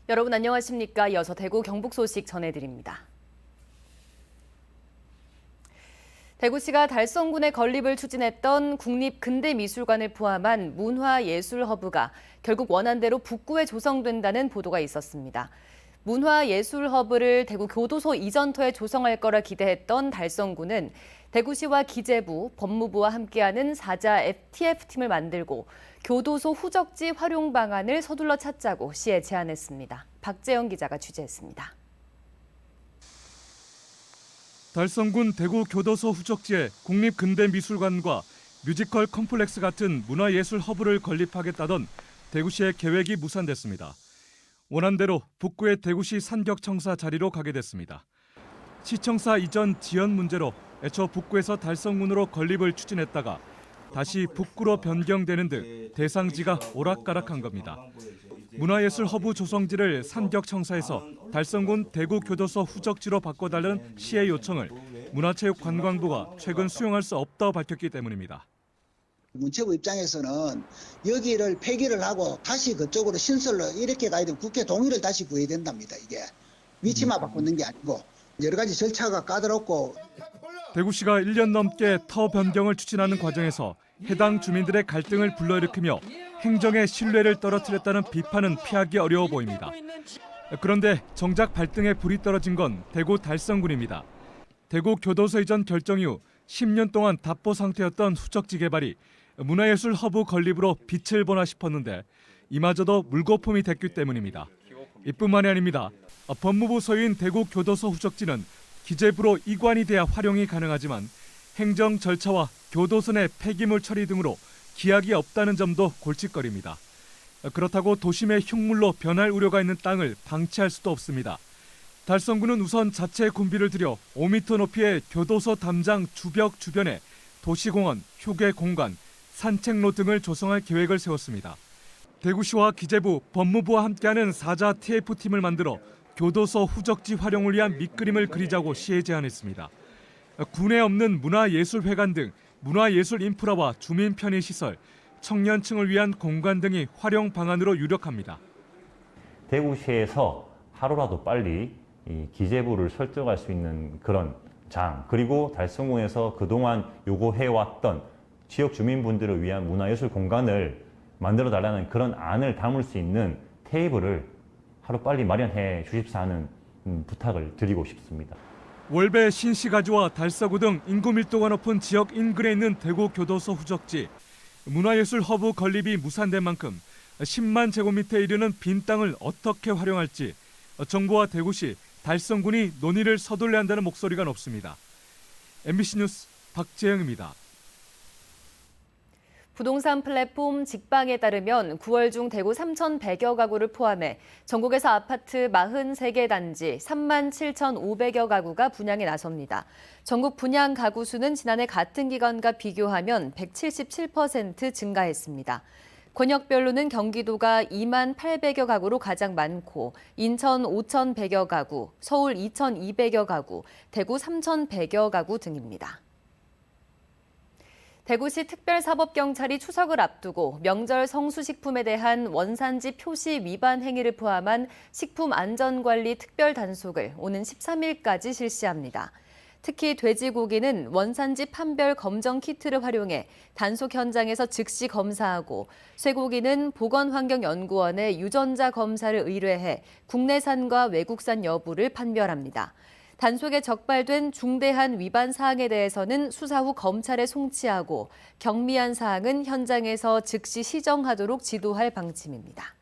여러분 안녕하십니까? 이어서 대구 경북 소식 전해드립니다. 대구시가 달성군의 건립을 추진했던 국립근대미술관을 포함한 문화예술허브가 결국 원안대로 북구에 조성된다는 보도가 있었습니다. 문화예술허브를 대구 교도소 이전터에 조성할 거라 기대했던 달성군은 대구시와 기재부, 법무부와 함께하는 사자 TF팀을 만들고 교도소 후적지 활용 방안을 서둘러 찾자고 시에 제안했습니다. 박재영 기자가 취재했습니다. 달성군 대구 교도소 후적지에 국립근대미술관과 뮤지컬 컴플렉스 같은 문화예술 허브를 건립하겠다던 대구시의 계획이 무산됐습니다. 원안대로 북구의 대구시 산격청사 자리로 가게 됐습니다. 시청사 이전 지연 문제로 애초 북구에서 달성군으로 건립을 추진했다가 다시 북구로 변경되는 등 대상지가 오락가락한 겁니다. 문화예술 허브 조성지를 산격청사에서 달성군 대구교도소 후적지로 바꿔달라는 시의 요청을 문화체육관광부가 최근 수용할 수 없다고 밝혔기 때문입니다. 문체부 입장에서는 여기를 폐기를 하고 다시 그쪽으로 신설로 이렇게 가야 되면 국회 동의를 다시 구해야 된답니다. 이게 위치만 바꾸는 게 아니고 여러 가지 절차가 까다롭고. 대구시가 1년 넘게 터 변경을 추진하는 과정에서 해당 주민들의 갈등을 불러일으키며 행정의 신뢰를 떨어뜨렸다는 비판은 피하기 어려워 보입니다. 그런데 정작 발등에 불이 떨어진 건 대구 달성군입니다. 대구 교도소 이전 결정 이후 10년 동안 답보 상태였던 후적지 개발이 문화예술 허브 건립으로 빛을 보나 싶었는데 이마저도 물거품이 됐기 때문입니다. 이뿐만이 아닙니다. 법무부 소유인 대구 교도소 후적지는 기재부로 이관이 돼야 활용이 가능하지만 행정 절차와 교도소 내 폐기물 처리 등으로 기약이 없다는 점도 골칫거리입니다. 그렇다고 도심의 흉물로 변할 우려가 있는 땅을 방치할 수도 없습니다. 달성군은 우선 자체 군비를 들여 5m 높이의 교도소 담장 주벽 주변에 도시공원, 휴게공간, 산책로 등을 조성할 계획을 세웠습니다. 대구시와 기재부, 법무부와 함께하는 사자 TF팀을 만들어 교도소 후적지 활용을 위한 밑그림을 그리자고 시에 제안했습니다. 군에 없는 문화예술회관 등 문화예술 인프라와 주민 편의시설, 청년층을 위한 공간 등이 활용 방안으로 유력합니다. 대구시에서 하루라도 빨리 이 기재부를 설정할 수 있는 그런 장, 그리고 달성군에서 그동안 요구해왔던 지역 주민분들을 위한 문화예술 공간을 만들어달라는 그런 안을 담을 수 있는 테이블을 하루빨리 마련해 주십사 하는 부탁을 드리고 싶습니다. 월배 신시가지와 달서구 등 인구 밀도가 높은 지역 인근에 있는 대구 교도소 후적지. 문화예술 허브 건립이 무산된 만큼 10만 제곱미터에 이르는 빈 땅을 어떻게 활용할지 정부와 대구시, 달성군이 논의를 서둘러야 한다는 목소리가 높습니다. MBC 뉴스 박재영입니다. 부동산 플랫폼 직방에 따르면 9월 중 대구 3,100여 가구를 포함해 전국에서 아파트 43개 단지 37,500여 가구가 분양에 나섭니다. 전국 분양 가구 수는 지난해 같은 기간과 비교하면 177% 증가했습니다. 권역별로는 경기도가 2800여 가구로 가장 많고 인천 5100여 가구, 서울 2200여 가구, 대구 3100여 가구 등입니다. 대구시 특별사법경찰이 추석을 앞두고 명절 성수식품에 대한 원산지 표시 위반 행위를 포함한 식품안전관리 특별단속을 오는 13일까지 실시합니다. 특히 돼지고기는 원산지 판별 검정 키트를 활용해 단속 현장에서 즉시 검사하고 쇠고기는 보건환경연구원에 유전자 검사를 의뢰해 국내산과 외국산 여부를 판별합니다. 단속에 적발된 중대한 위반 사항에 대해서는 수사 후 검찰에 송치하고 경미한 사항은 현장에서 즉시 시정하도록 지도할 방침입니다.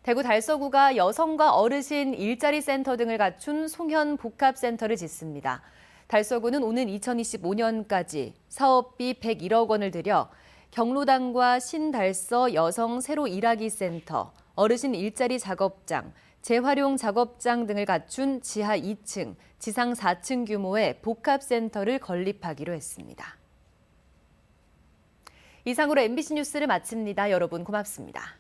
대구 달서구가 여성과 어르신 일자리 센터 등을 갖춘 송현 복합센터를 짓습니다. 달서구는 오는 2025년까지 사업비 101억 원을 들여 경로당과 신달서 여성 새로 일하기 센터, 어르신 일자리 작업장, 재활용 작업장 등을 갖춘 지하 2층, 지상 4층 규모의 복합센터를 건립하기로 했습니다. 이상으로 MBC 뉴스를 마칩니다. 여러분 고맙습니다.